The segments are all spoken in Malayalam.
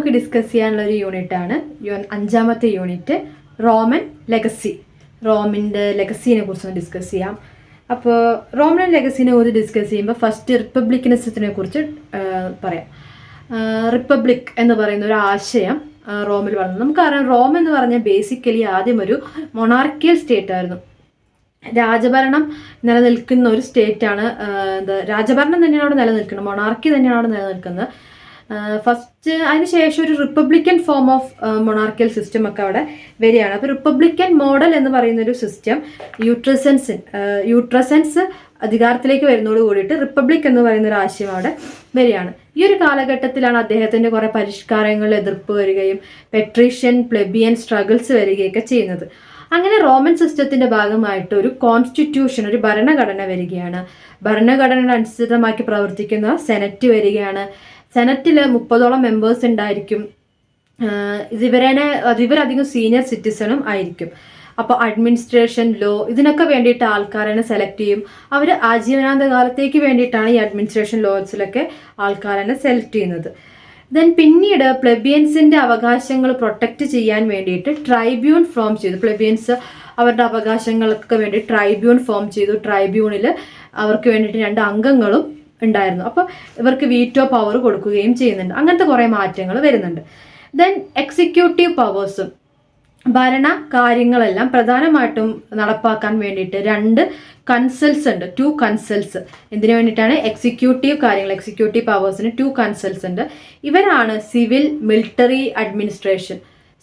നമുക്ക് ഡിസ്കസ് ചെയ്യാനുള്ള ഒരു യൂണിറ്റാണ് 5ാമത്തെ യൂണിറ്റ് റോമൻ ലെഗസി. റോമിൻ്റെ ലെഗസീനെ കുറിച്ച് ഡിസ്കസ് ചെയ്യാം. അപ്പോൾ റോമൻ ലെഗസീനെ കുറിച്ച് ഡിസ്കസ് ചെയ്യുമ്പോൾ ഫസ്റ്റ് റിപ്പബ്ലിക്കനിസത്തിനെ കുറിച്ച് പറയാം. റിപ്പബ്ലിക് എന്ന് പറയുന്ന ഒരു ആശയം റോമിൽ വന്നു. നമുക്കറിയാം, റോം എന്ന് പറഞ്ഞാൽ ബേസിക്കലി ആദ്യം ഒരു മൊണാർക്കിയൽ സ്റ്റേറ്റ് ആയിരുന്നു. രാജഭരണം നിലനിൽക്കുന്ന ഒരു സ്റ്റേറ്റാണ്. രാജഭരണം തന്നെയാണ് അവിടെ നിലനിൽക്കുന്നത്, മൊണാർക്കി തന്നെയാണ് അവിടെ നിലനിൽക്കുന്നത്. ഫസ്റ്റ് അതിനുശേഷം ഒരു Republican form of monarchial system ഒക്കെ അവിടെ വരികയാണ്. അപ്പോൾ റിപ്പബ്ലിക്കൻ മോഡൽ എന്ന് പറയുന്ന ഒരു സിസ്റ്റം യൂട്രസൻസ് അധികാരത്തിലേക്ക് വരുന്നതോട് കൂടിയിട്ട് റിപ്പബ്ലിക് എന്ന് പറയുന്ന ഒരു ആശയം അവിടെ വരികയാണ്. ഈ ഒരു കാലഘട്ടത്തിലാണ് അദ്ദേഹത്തിൻ്റെ കുറേ പരിഷ്കാരങ്ങളിൽ എതിർപ്പ് വരികയും പെട്രീഷ്യൻ പ്ലെബിയൻ സ്ട്രഗിൾസ് വരികയൊക്കെ ചെയ്യുന്നത്. അങ്ങനെ റോമൻ സിസ്റ്റത്തിന്റെ ഭാഗമായിട്ട് ഒരു കോൺസ്റ്റിറ്റ്യൂഷൻ, ഒരു ഭരണഘടന വരികയാണ്. ഭരണഘടനയുടെ അനുസൃതമാക്കി പ്രവർത്തിക്കുന്ന സെനറ്റ് വരികയാണ്. സെനറ്റിൽ 30ഓളം മെമ്പേഴ്സ് ഉണ്ടായിരിക്കും. ഇവരധികം സീനിയർ സിറ്റിസണും ആയിരിക്കും. അപ്പോൾ അഡ്മിനിസ്ട്രേഷൻ, ലോ, ഇതിനൊക്കെ വേണ്ടിയിട്ട് ആൾക്കാരെ സെലക്ട് ചെയ്യും. അവർ ആജീവനാന്ത കാലത്തേക്ക് വേണ്ടിയിട്ടാണ് ഈ അഡ്മിനിസ്ട്രേഷൻ ലോസിലൊക്കെ ആൾക്കാരെ സെലക്ട് ചെയ്യുന്നത്. ദെൻ പിന്നീട് പ്ലെബിയൻസിന്റെ അവകാശങ്ങൾ പ്രൊട്ടക്റ്റ് ചെയ്യാൻ വേണ്ടിയിട്ട് ട്രൈബ്യൂൺ ഫോം ചെയ്തു. പ്ലെബിയൻസ് അവരുടെ അവകാശങ്ങൾക്ക് വേണ്ടി ട്രൈബ്യൂൺ ഫോം ചെയ്തു. ട്രൈബ്യൂണിൽ അവർക്ക് വേണ്ടിയിട്ട് 2 അംഗങ്ങളും ഉണ്ടായിരുന്നു. അപ്പോൾ ഇവർക്ക് വീറ്റോ പവർ കൊടുക്കുകയും ചെയ്യുന്നുണ്ട്. അങ്ങനത്തെ കുറേ മാറ്റങ്ങൾ വരുന്നുണ്ട്. ദെൻ എക്സിക്യൂട്ടീവ് പവേഴ്സും ഭരണ കാര്യങ്ങളെല്ലാം പ്രധാനമായിട്ടും നടപ്പാക്കാൻ വേണ്ടിയിട്ട് 2 കൺസൽസ് ഉണ്ട്. 2 കൺസൽസ്. എന്തിനു വേണ്ടിയിട്ടാണ്? എക്സിക്യൂട്ടീവ് കാര്യങ്ങൾ, എക്സിക്യൂട്ടീവ് പവേഴ്സിന് 2 കൺസൽസ് ഉണ്ട്. ഇവരാണ് civil military administration,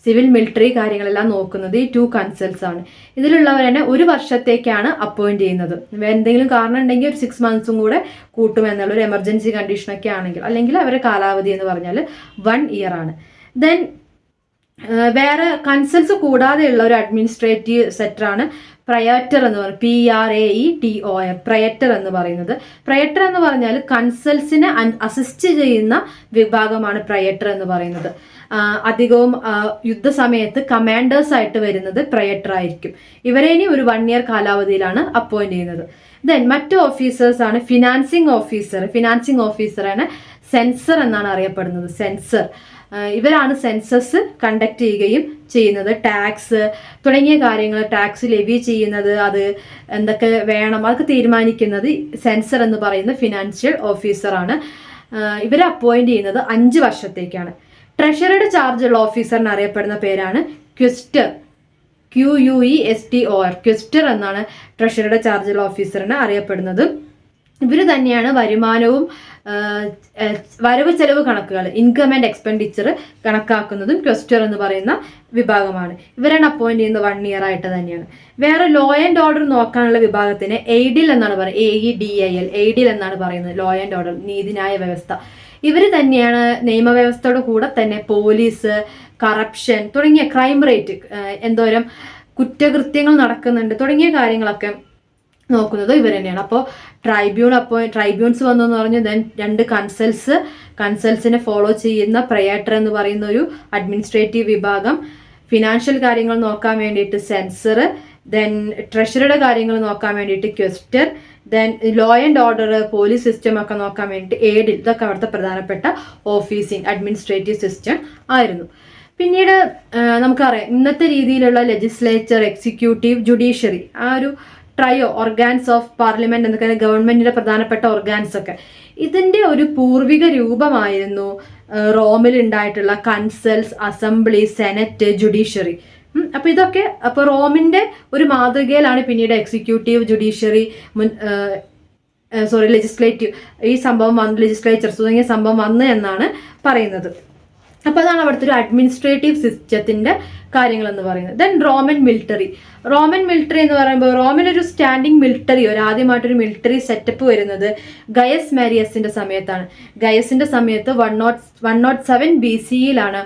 civil military കാര്യങ്ങളെല്ലാം നോക്കുന്നത് ഈ 2 കൺസൽസ് ആണ്. ഇതിലുള്ളവർ തന്നെ 1 വർഷത്തേക്കാണ് അപ്പോയിന്റ് ചെയ്യുന്നത്. എന്തെങ്കിലും കാരണം ഉണ്ടെങ്കിൽ ഒരു 6 മന്ത്സും കൂടെ കൂട്ടുമെന്നുള്ള ഒരു എമർജൻസി കണ്ടീഷനൊക്കെ ആണെങ്കിൽ, അല്ലെങ്കിൽ അവരുടെ കാലാവധി എന്ന് പറഞ്ഞാൽ 1 ഇയർ ആണ്. ദെൻ വേറെ കൺസൽസ് കൂടാതെയുള്ള ഒരു അഡ്മിനിസ്ട്രേറ്റീവ് സെക്ടറാണ് പ്രയറ്റർ എന്ന് പറയുന്നത്. PRAETOR, പ്രയറ്റർ എന്ന് പറയുന്നത്. പ്രയറ്റർ എന്ന് പറഞ്ഞാൽ കൺസൽസിനെ അസിസ്റ്റ് ചെയ്യുന്ന വിഭാഗമാണ് പ്രയറ്റർ എന്ന് പറയുന്നത്. അധികവും യുദ്ധസമയത്ത് കമാൻഡേഴ്സ് ആയിട്ട് വരുന്നത് പ്രയറ്റർ ആയിരിക്കും. ഇവരെ ഇനി ഒരു 1 ഇയർ കാലാവധിയിലാണ് അപ്പോയിന്റ് ചെയ്യുന്നത്. ദെൻ മറ്റു ഓഫീസേഴ്സ് ആണ് ഫിനാൻസിങ് ഓഫീസർ. ഫിനാൻസിങ് ഓഫീസറാണ് സെൻസർ എന്നാണ് അറിയപ്പെടുന്നത്. സെൻസർ ഇവരാണ് സെൻസസ് കണ്ടക്ട് ചെയ്യുകയും ചെയ്യുന്നത്. ടാക്സ് തുടങ്ങിയ കാര്യങ്ങൾ, ടാക്സ് ലെവി ചെയ്യുന്നത്, അത് എന്തൊക്കെ വേണം അതൊക്കെ തീരുമാനിക്കുന്നത് സെൻസർ എന്ന് പറയുന്ന ഫിനാൻഷ്യൽ ഓഫീസറാണ്. ഇവരെ അപ്പോയിന്റ് ചെയ്യുന്നത് 5 വർഷത്തേക്കാണ്. ട്രഷറിയുടെ ചാർജുള്ള ഓഫീസറിന് അറിയപ്പെടുന്ന പേരാണ് ക്വസ്റ്റർ. QUESTOR, ക്വസ്റ്റർ എന്നാണ് ട്രഷറിയുടെ ചാർജുള്ള ഓഫീസറിന് അറിയപ്പെടുന്നത്. ഇവർ തന്നെയാണ് വരുമാനവും വരവ് ചെലവ് കണക്കുകൾ, ഇൻകം ആൻഡ് എക്സ്പെൻഡിച്ചർ കണക്കാക്കുന്നതും ക്വസ്റ്റർ എന്ന് പറയുന്ന വിഭാഗമാണ്. ഇവരാണ് അപ്പോയിന്റ് ചെയ്യുന്നത് 1 ഇയർ ആയിട്ട് തന്നെയാണ്. വേറെ ലോ ആൻഡ് ഓർഡർ നോക്കാനുള്ള വിഭാഗത്തിന് എയ്ഡിൽ എന്നാണ് പറയുന്നത്. AEDIL, എയ്ഡിൽ എന്നാണ് പറയുന്നത്. ലോ ആൻഡ് ഓർഡർ, നീതിന്യായ വ്യവസ്ഥ. ഇവർ തന്നെയാണ് നിയമവ്യവസ്ഥയുടെ കൂടെ തന്നെ പോലീസ്, കറപ്ഷൻ തുടങ്ങിയ ക്രൈം റേറ്റ്, എന്തോരം കുറ്റകൃത്യങ്ങൾ നടക്കുന്നുണ്ട് തുടങ്ങിയ കാര്യങ്ങളൊക്കെ നോക്കുന്നത് ഇവർ തന്നെയാണ്. അപ്പോൾ ട്രൈബ്യൂൺസ് വന്നു എന്ന് പറഞ്ഞു. ദെൻ 2 കൺസൽസിനെ ഫോളോ ചെയ്യുന്ന പ്രയറ്റർ എന്ന് പറയുന്ന ഒരു അഡ്മിനിസ്ട്രേറ്റീവ് വിഭാഗം, ഫിനാൻഷ്യൽ കാര്യങ്ങൾ നോക്കാൻ വേണ്ടിയിട്ട് സെൻസർ, ദെൻ ട്രഷറിയുടെ കാര്യങ്ങൾ നോക്കാൻ വേണ്ടിയിട്ട് quaestor, then law and order, police system ഒക്കെ നോക്കാൻ വേണ്ടിയിട്ട് എയ്ഡിൽ. ഇതൊക്കെ അവിടുത്തെ പ്രധാനപ്പെട്ട ഓഫീസിങ് അഡ്മിനിസ്ട്രേറ്റീവ് സിസ്റ്റം ആയിരുന്നു. പിന്നീട് നമുക്കറിയാം ഇന്നത്തെ രീതിയിലുള്ള ലെജിസ്ലേച്ചർ, എക്സിക്യൂട്ടീവ്, ജുഡീഷ്യറി, ആ ഒരു ട്രയോ ഓർഗാൻസ് ഓഫ് പാർലമെന്റ് എന്നൊക്കെ ഗവൺമെന്റിന്റെ പ്രധാനപ്പെട്ട ഓർഗാൻസ് ഒക്കെ, ഇതിന്റെ ഒരു പൂർവിക രൂപമായിരുന്നു റോമിൽ ഉണ്ടായിട്ടുള്ള കൺസൽസ്, അസംബ്ലി, സെനറ്റ്, ജുഡീഷ്യറി. അപ്പൊ ഇതൊക്കെ റോമിന്റെ ഒരു മാതൃകയിലാണ് പിന്നീട് എക്സിക്യൂട്ടീവ്, ജുഡീഷ്യറി, ലെജിസ്ലേറ്റീവ്, ഈ സംഭവം വന്ന്, ലെജിസ്ലേച്ചർസ് തുടങ്ങിയ സംഭവം വന്ന് എന്നാണ് പറയുന്നത്. അപ്പോൾ അതാണ് അവിടുത്തെ ഒരു അഡ്മിനിസ്ട്രേറ്റീവ് സിസ്റ്റത്തിന്റെ കാര്യങ്ങൾ എന്ന് പറയുന്നത്. ദെൻ റോമൻ മിലിറ്ററി എന്ന് പറയുമ്പോൾ റോമിനൊരു സ്റ്റാൻഡിങ് മിലിറ്ററി, ആദ്യമായിട്ടൊരു മിലിറ്ററി സെറ്റപ്പ് വരുന്നത് ഗയസ് മാരിയസിന്റെ സമയത്താണ്. ഗയസിന്റെ സമയത്ത് 107 BCEയിലാണ്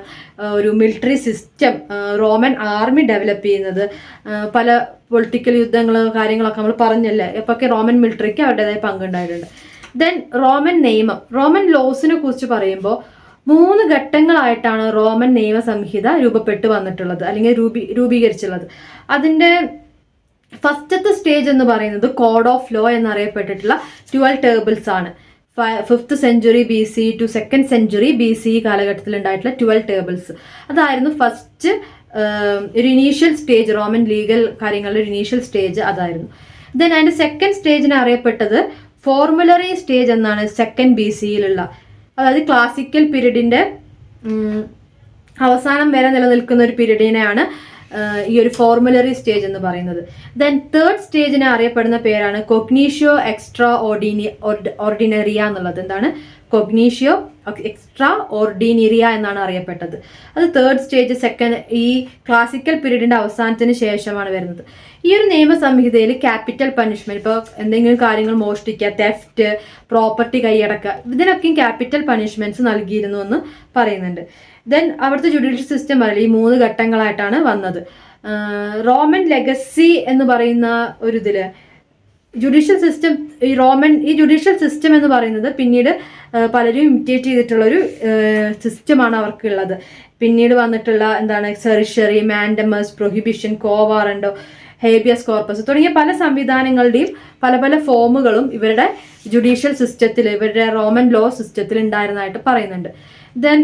ഒരു military system, Roman army develop ചെയ്യുന്നത്. പല പൊളിറ്റിക്കൽ യുദ്ധങ്ങൾ കാര്യങ്ങളൊക്കെ നമ്മൾ പറഞ്ഞല്ലേ, അപ്പൊക്കെ റോമൻ മിലിറ്ററിക്ക് അവരുടേതായ പങ്കുണ്ടായിട്ടുണ്ട്. ദെൻ റോമൻ ലോസിനെ കുറിച്ച് പറയുമ്പോൾ 3 ഘട്ടങ്ങളായിട്ടാണ് റോമൻ നിയമസംഹിത രൂപപ്പെട്ടു വന്നിട്ടുള്ളത്, അല്ലെങ്കിൽ രൂപീകരിച്ചുള്ളത്. അതിൻ്റെ ഫസ്റ്റത്തെ സ്റ്റേജ് എന്ന് പറയുന്നത് കോഡ് ഓഫ് ലോ എന്നറിയപ്പെട്ടിട്ടുള്ള 12 ടേബിൾസ് ആണ്. 5th century BC to 2nd century BC കാലഘട്ടത്തിൽ ഉണ്ടായിട്ടുള്ള 12 ടേബിൾസ്. അതായിരുന്നു ഫസ്റ്റ് ഒരു ഇനീഷ്യൽ സ്റ്റേജ്, റോമൻ ലീഗൽ കാര്യങ്ങളുടെ ഒരു ഇനീഷ്യൽ സ്റ്റേജ് അതായിരുന്നു. ദെൻ അതിന്റെ സെക്കൻഡ് സ്റ്റേജിനെ അറിയപ്പെട്ടത് ഫോർമുലറി സ്റ്റേജ് എന്നാണ്. 2nd BC-യിലുള്ള, അതായത് ക്ലാസിക്കൽ പീരീഡിന്റെ അവസാനം വരെ നിലനിൽക്കുന്ന ഒരു പീരീഡിനെയാണ് ഈ ഒരു ഫോർമുലറി സ്റ്റേജ് എന്ന് പറയുന്നത്. ദെൻ തേർഡ് സ്റ്റേജിനെ അറിയപ്പെടുന്ന പേരാണ് കൊഗ്നീഷ്യോ എക്സ്ട്രാ ഓർഡിനറിയ എന്നുള്ളത്. എന്താണ് കൊഗ്നീഷ്യോ എക്സ്ട്രാ ഓർഡിനറിയ എന്നാണ് അറിയപ്പെട്ടത്. അത് തേർഡ് സ്റ്റേജ് ഈ ക്ലാസിക്കൽ പീരീഡിന്റെ അവസാനത്തിന് ശേഷമാണ് വരുന്നത്. ഈ ഒരു നിയമസംഹിതയിൽ ക്യാപിറ്റൽ പണിഷ്മെന്റ്, ഇപ്പോൾ എന്തെങ്കിലും കാര്യങ്ങൾ മോഷ്ടിക്കുക, തെഫ്റ്റ്, പ്രോപ്പർട്ടി കൈയടക്കുക, ഇതിനൊക്കെയും ക്യാപിറ്റൽ പണിഷ്മെന്റ്സ് നൽകിയിരുന്നു എന്ന് പറയുന്നുണ്ട്. ദെൻ അവിടുത്തെ ജുഡീഷ്യൽ സിസ്റ്റം പറയില്ല, ഈ 3 ഘട്ടങ്ങളായിട്ടാണ് വന്നത്. റോമൻ ലെഗസി എന്ന് പറയുന്ന ഒരു ഇതില് ജുഡീഷ്യൽ സിസ്റ്റം, ഈ ജുഡീഷ്യൽ സിസ്റ്റം എന്ന് പറയുന്നത് പിന്നീട് പലരും ഇമിറ്റേറ്റ് ചെയ്തിട്ടുള്ള ഒരു സിസ്റ്റമാണ് അവർക്കുള്ളത്. പിന്നീട് വന്നിട്ടുള്ള എന്താണ് സെറിഷറി, മാൻഡമസ്, പ്രൊഹിബിഷൻ, കോവാറൻഡോ, ഹേബിയസ് കോർപ്പസ് തുടങ്ങിയ പല സംവിധാനങ്ങളുടെയും പല പല ഫോമുകളും ഇവരുടെ ജുഡീഷ്യൽ സിസ്റ്റത്തിൽ, ഇവരുടെ റോമൻ ലോ സിസ്റ്റത്തിൽ ഉണ്ടായിരുന്നതായിട്ട് പറയുന്നുണ്ട്. ദെൻ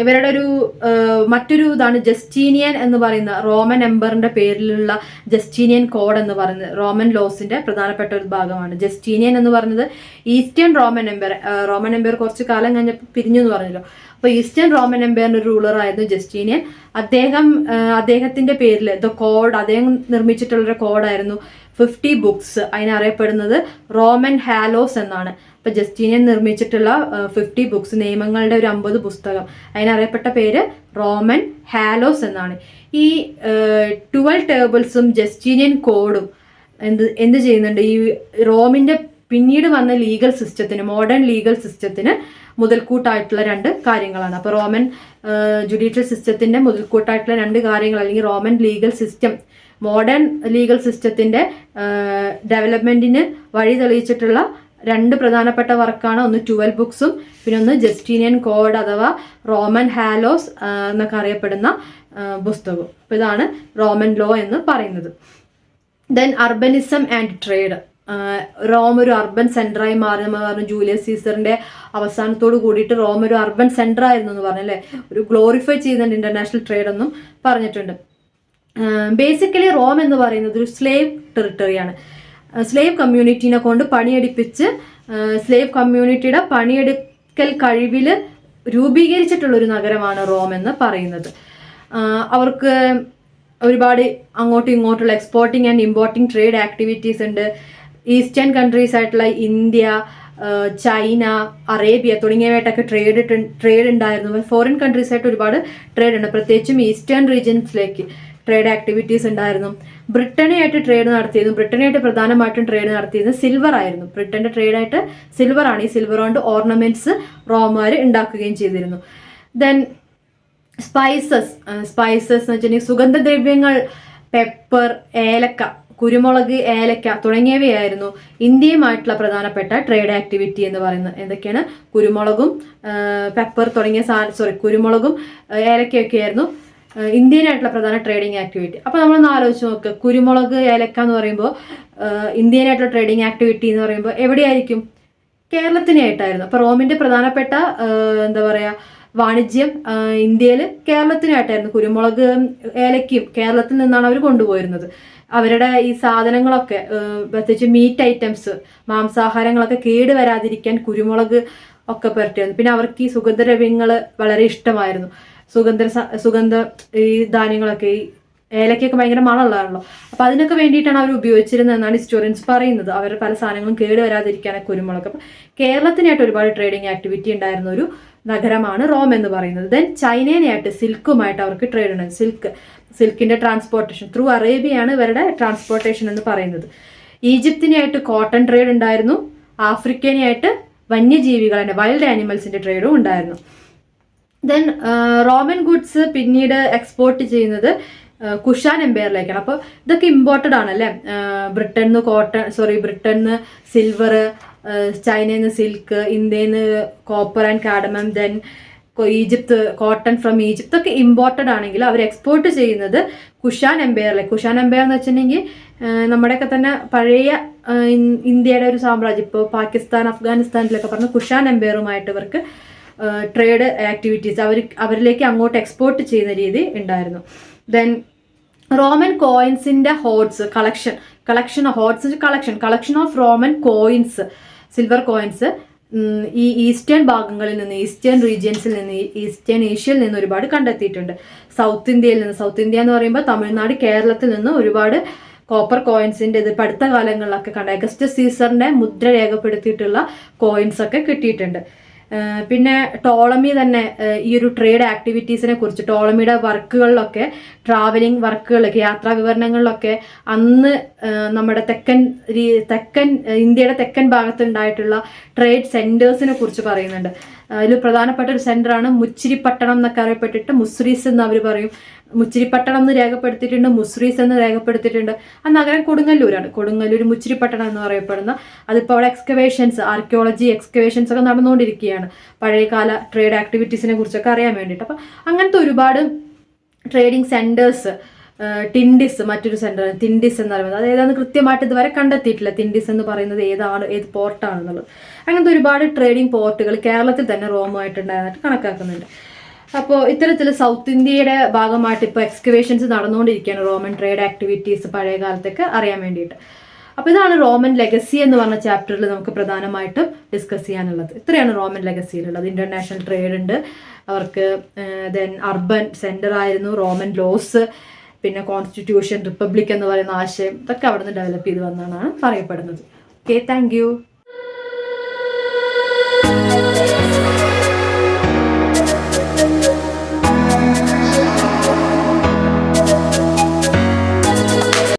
ഇവരുടെ മറ്റൊരു ഇതാണ് ജസ്റ്റീനിയൻ എന്ന് പറയുന്ന റോമൻ എംപറിന്റെ പേരിലുള്ള ജസ്റ്റീനിയൻ കോഡ് എന്ന് പറയുന്നത് റോമൻ ലോസിന്റെ പ്രധാനപ്പെട്ട ഒരു ഭാഗമാണ്. ജസ്റ്റീനിയൻ എന്ന് പറയുന്നത് ഈസ്റ്റേൺ റോമൻ എംപയർ കുറച്ച് കാലം കഴിഞ്ഞപ്പോൾ പിരിഞ്ഞു എന്ന് പറഞ്ഞല്ലോ. അപ്പോൾ ഈസ്റ്റേൺ റോമൻ എംപയറിന്റെ ഒരു റൂളർ ആയിരുന്നു ജസ്റ്റീനിയൻ. അദ്ദേഹത്തിന്റെ പേരിൽ അദ്ദേഹം നിർമ്മിച്ചിട്ടുള്ളൊരു കോഡായിരുന്നു 50 ബുക്സ്. അതിനറിയപ്പെടുന്നത് റോമൻ ഹാലോസ് എന്നാണ്. ഇപ്പൊ ജസ്റ്റീനിയൻ നിർമ്മിച്ചിട്ടുള്ള 50 ബുക്സ്, നിയമങ്ങളുടെ ഒരു 50 പുസ്തകം, അതിനറിയപ്പെട്ട പേര് റോമൻ ഹാലോസ് എന്നാണ്. ഈ 12 ടേബിൾസും ജസ്റ്റീനിയൻ കോഡും എന്ത് ചെയ്യുന്നുണ്ട്, ഈ റോമിന്റെ പിന്നീട് വന്ന ലീഗൽ സിസ്റ്റത്തിന്, മോഡേൺ ലീഗൽ സിസ്റ്റത്തിന് മുതൽക്കൂട്ടായിട്ടുള്ള 2 കാര്യങ്ങളാണ്. അപ്പോൾ റോമൻ ജുഡീഷ്യൽ സിസ്റ്റത്തിന്റെ മുതൽക്കൂട്ടായിട്ടുള്ള 2 കാര്യങ്ങൾ, അല്ലെങ്കിൽ Roman legal system, modern legal സിസ്റ്റത്തിന്റെ ഡെവലപ്മെന്റിന് വഴി തെളിയിച്ചിട്ടുള്ള 2 പ്രധാനപ്പെട്ട വർക്കാണ്. ഒന്ന് 12 ബുക്സും പിന്നെ ഒന്ന് ജസ്റ്റീനിയൻ കോഡ് അഥവാ റോമൻ ഹാലോസ് എന്നൊക്കെ അറിയപ്പെടുന്ന പുസ്തകവും. അപ്പോൾ ഇതാണ് റോമൻ ലോ എന്ന് പറയുന്നത്. Then urbanism and trade. Rome ഒരു അർബൻ സെന്ററായി മാറി. നമ്മൾ പറഞ്ഞു ജൂലിയസ് സീസറിന്റെ അവസാനത്തോട് കൂടിയിട്ട് റോം ഒരു അർബൻ സെന്റർ ആയിരുന്നു എന്ന് പറഞ്ഞല്ലേ, ഒരു ഗ്ലോറിഫൈ ചെയ്യുന്നുണ്ട് ഇന്റർനാഷണൽ ട്രേഡ് എന്നും പറഞ്ഞിട്ടുണ്ട്. ബേസിക്കലി റോം എന്ന് പറയുന്നത് ഒരു സ്ലേവ് ടെറിട്ടറിയാണ്. സ്ലേവ് കമ്മ്യൂണിറ്റീനെ കൊണ്ട് പണിയെടുപ്പിച്ച് സ്ലേവ് കമ്മ്യൂണിറ്റിയുടെ പണിയെടുക്കൽ കഴിവിൽ രൂപീകരിച്ചിട്ടുള്ളൊരു നഗരമാണ് റോം എന്ന് പറയുന്നത്. അവർക്ക് ഒരുപാട് അങ്ങോട്ടും ഇങ്ങോട്ടുള്ള exporting and importing trade activities ഉണ്ട്. ഈസ്റ്റേൺ കൺട്രീസ് ആയിട്ടുള്ള ഇന്ത്യ, ചൈന, അറേബ്യ തുടങ്ങിയവയായിട്ടൊക്കെ ട്രേഡ് ഉണ്ടായിരുന്നു. ഫോറിൻ കൺട്രീസ് ആയിട്ട് ഒരുപാട് ട്രേഡ് ഉണ്ട്, പ്രത്യേകിച്ചും ഈസ്റ്റേൺ റീജിയൻസിലേക്ക് ട്രേഡ് ആക്ടിവിറ്റീസ് ഉണ്ടായിരുന്നു. ബ്രിട്ടനുമായിട്ട് ട്രേഡ് നടത്തിയിരുന്നു. ബ്രിട്ടനുമായിട്ട് പ്രധാനമായിട്ടും ട്രേഡ് നടത്തിയിരുന്നത് സിൽവർ ആയിരുന്നു. ബ്രിട്ടന്റെ ട്രേഡായിട്ട് സിൽവർ ആണ്. ഈ സിൽവർ കൊണ്ട് ഓർണമെന്റ്സ് റോമാർ ഉണ്ടാക്കുകയും ചെയ്തിരുന്നു. ദെൻ സ്പൈസസ് എന്ന് വെച്ചിട്ടുണ്ടെങ്കിൽ സുഗന്ധദ്രവ്യങ്ങൾ, പെപ്പർ, ഏലക്ക, കുരുമുളക്, ഏലക്ക തുടങ്ങിയവയായിരുന്നു ഇന്ത്യയുമായിട്ടുള്ള പ്രധാനപ്പെട്ട ട്രേഡ് ആക്ടിവിറ്റി എന്ന് പറയുന്നത്. എന്തൊക്കെയാണ്? കുരുമുളകും പെപ്പർ തുടങ്ങിയ കുരുമുളകും ഏലക്കയൊക്കെ ആയിരുന്നു ഇന്ത്യനായിട്ടുള്ള പ്രധാന ട്രേഡിംഗ് ആക്ടിവിറ്റി. അപ്പോൾ നമ്മളൊന്ന് ആലോചിച്ച് നോക്കുക, കുരുമുളക്, ഏലക്ക എന്ന് പറയുമ്പോൾ ഇന്ത്യനായിട്ടുള്ള ട്രേഡിംഗ് ആക്ടിവിറ്റി എന്ന് പറയുമ്പോൾ എവിടെയായിരിക്കും? കേരളത്തിനായിട്ടായിരുന്നു. അപ്പോൾ റോമിന്റെ പ്രധാനപ്പെട്ട എന്താ പറയുക വാണിജ്യം ഇന്ത്യയിൽ കേരളത്തിനായിട്ടായിരുന്നു. കുരുമുളക്, ഏലക്കയും കേരളത്തിൽ നിന്നാണ് അവർ കൊണ്ടുപോയിരുന്നത്. അവരുടെ ഈ സാധനങ്ങളൊക്കെ പ്രത്യേകിച്ച് മീറ്റ് ഐറ്റംസ്, മാംസാഹാരങ്ങളൊക്കെ കേട് വരാതിരിക്കാൻ കുരുമുളക് ഒക്കെ പുരട്ടിയിരുന്നു. പിന്നെ അവർക്ക് ഈ സുഗന്ധദ്രവ്യങ്ങൾ വളരെ ഇഷ്ടമായിരുന്നു. സുഗന്ധ ഈ ധാന്യങ്ങളൊക്കെ, ഈ ഏലക്കൊക്കെ ഭയങ്കര മണമുള്ളതാണല്ലോ. അപ്പൊ അതിനൊക്കെ വേണ്ടിയിട്ടാണ് അവർ ഉപയോഗിച്ചിരുന്നത് എന്നാണ് ഹിസ്റ്റോറിയൻസ് പറയുന്നത്. അവരുടെ പല സാധനങ്ങളും കേട് വരാതിരിക്കാനൊക്കെ കുരുമുളക്. അപ്പൊ കേരളത്തിനായിട്ട് ഒരുപാട് ട്രേഡിംഗ് ആക്ടിവിറ്റി ഉണ്ടായിരുന്ന ഒരു നഗരമാണ് റോം എന്ന് പറയുന്നത്. ദെൻ ചൈനേനായിട്ട് സിൽക്കുമായിട്ട് അവർക്ക് ട്രേഡ് ഉണ്ട്. സിൽക്കിന്റെ ട്രാൻസ്പോർട്ടേഷൻ ത്രൂ അറേബ്യയാണ് ഇവരുടെ ട്രാൻസ്പോർട്ടേഷൻ എന്ന് പറയുന്നത്. ഈജിപ്തിനായിട്ട് കോട്ടൺ ട്രേഡ് ഉണ്ടായിരുന്നു. ആഫ്രിക്കനായിട്ട് വന്യജീവികളുടെ വൈൽഡ് ആനിമൽസിന്റെ ട്രേഡും ഉണ്ടായിരുന്നു. ദെൻ റോമൻ ഗുഡ്സ് പിന്നീട് എക്സ്പോർട്ട് ചെയ്യുന്നത് കുഷാൻ എംപയറിലേക്കാണ്. അപ്പോൾ ഇതൊക്കെ ഇമ്പോർട്ടഡ് ആണല്ലേ. ബ്രിട്ടനിന്ന് സിൽവർ, ചൈനയിൽ നിന്ന് സിൽക്ക്, ഇന്ത്യയിൽ നിന്ന് copper and cardamom, then Egypt, cotton from Egypt ഒക്കെ ഇമ്പോർട്ടഡ് ആണെങ്കിൽ അവർ എക്സ്പോർട്ട് ചെയ്യുന്നത് കുഷാൻ എംപയറിലേക്ക്. കുഷാൻ എംപയർ എന്ന് വെച്ചിട്ടുണ്ടെങ്കിൽ നമ്മുടെയൊക്കെ തന്നെ പഴയ ഇന്ത്യയുടെ ഒരു സാമ്രാജ്യം, ഇപ്പോൾ പാകിസ്ഥാൻ, അഫ്ഗാനിസ്ഥാനിലൊക്കെ പറഞ്ഞ കുഷാൻ എംപയറുമായിട്ട് ഇവർക്ക് ട്രേഡ് ആക്ടിവിറ്റീസ് അവരിലേക്ക് അങ്ങോട്ട് എക്സ്പോർട്ട് ചെയ്യുന്ന രീതി ഉണ്ടായിരുന്നു. ദെൻ റോമൻ കോയിൻസിന്റെ hoards collection of Roman coins, silver coins ഈ ഈസ്റ്റേൺ ഭാഗങ്ങളിൽ നിന്ന്, ഈസ്റ്റേൺ റീജിയൻസിൽ നിന്ന്, ഈസ്റ്റേൺ ഏഷ്യയിൽ നിന്ന് ഒരുപാട് കണ്ടെത്തിയിട്ടുണ്ട്. സൗത്ത് ഇന്ത്യ എന്ന് പറയുമ്പോൾ തമിഴ്നാട്, കേരളത്തിൽ നിന്ന് ഒരുപാട് കോപ്പർ കോയിൻസിന്റെ ഇത് അടുത്ത കാലങ്ങളിലൊക്കെ കണ്ട അഗസ്റ്റസ് സീസറിന്റെ മുദ്ര രേഖപ്പെടുത്തിയിട്ടുള്ള കോയിൻസ് ഒക്കെ കിട്ടിയിട്ടുണ്ട്. പിന്നെ ടോളമി തന്നെ ഈ ഒരു ട്രേഡ് ആക്ടിവിറ്റീസിനെ കുറിച്ച്, ടോളമിയുടെ വർക്കുകളിലൊക്കെ, ട്രാവലിംഗ് വർക്കുകളിലൊക്കെ, യാത്രാ വിവരണങ്ങളിലൊക്കെ അന്ന് നമ്മുടെ തെക്കൻ ഇന്ത്യയുടെ തെക്കൻ ഭാഗത്ത് ഉണ്ടായിട്ടുള്ള ട്രേഡ് സെന്റേഴ്സിനെ കുറിച്ച് പറയുന്നുണ്ട്. അതിൽ പ്രധാനപ്പെട്ട ഒരു സെന്ററാണ് മുച്ചിരിപ്പട്ടണം എന്നൊക്കെ അറിയപ്പെട്ടിട്ട് മുസ്രീസ് എന്ന് അവർ പറയും. മുച്ചിരിപ്പട്ടണം എന്ന് രേഖപ്പെടുത്തിയിട്ടുണ്ട്, മുസ്രീസ് എന്ന് രേഖപ്പെടുത്തിയിട്ടുണ്ട്. ആ നഗരം കൊടുങ്ങല്ലൂരാണ്. കൊടുങ്ങല്ലൂർ മുച്ചിരിപ്പട്ടണം എന്ന് പറയപ്പെടുന്ന, അതിപ്പോൾ അവിടെ ആർക്കിയോളജി എക്സ്കവേഷൻസ് ഒക്കെ നടന്നുകൊണ്ടിരിക്കുകയാണ് പഴയകാല ട്രേഡ് ആക്ടിവിറ്റീസിനെ കുറിച്ചൊക്കെ അറിയാൻ വേണ്ടിയിട്ട്. അപ്പം അങ്ങനത്തെ ഒരുപാട് ട്രേഡിംഗ് സെന്റേഴ്സ്. ടിൻഡിസ് മറ്റൊരു സെന്റർ, തിൻഡിസ് എന്ന് പറയുന്നത് അത് ഏതാണെന്ന് കൃത്യമായിട്ട് ഇതുവരെ കണ്ടെത്തിയിട്ടില്ല. തിൻഡിസ് എന്ന് പറയുന്നത് ഏത് പോർട്ടാണെന്നുള്ളത്. അങ്ങനത്തെ ഒരുപാട് ട്രേഡിംഗ് പോർട്ടുകൾ കേരളത്തിൽ തന്നെ റോമുമായിട്ടുണ്ടായതായിട്ട് കണക്കാക്കുന്നുണ്ട്. അപ്പോൾ ഇത്തരത്തിൽ സൗത്ത് ഇന്ത്യയുടെ ഭാഗമായിട്ട് ഇപ്പോൾ എക്സ്കവേഷൻസ് നടന്നുകൊണ്ടിരിക്കുകയാണ് റോമൻ ട്രേഡ് ആക്ടിവിറ്റീസ് പഴയ കാലത്തൊക്കെ അറിയാൻ വേണ്ടിയിട്ട്. അപ്പോൾ ഇതാണ് റോമൻ ലെഗസി എന്ന് പറഞ്ഞ ചാപ്റ്ററിൽ നമുക്ക് പ്രധാനമായിട്ടും ഡിസ്കസ് ചെയ്യാനുള്ളത്. ഇത്രയാണ് റോമൻ ലെഗസിയിലുള്ളത്. ഇന്റർനാഷണൽ ട്രേഡ് ഉണ്ട് അവർക്ക്, ദെൻ അർബൻ സെന്റർ ആയിരുന്നു, റോമൻ ലോസ്, പിന്നെ കോൺസ്റ്റിറ്റ്യൂഷൻ, റിപ്പബ്ലിക് എന്ന് പറയുന്ന ആശയം, ഇതൊക്കെ അവിടെ നിന്ന് ഡെവലപ്പ് ചെയ്ത് വന്നതാണ് പറയപ്പെടുന്നത്. Okay, thank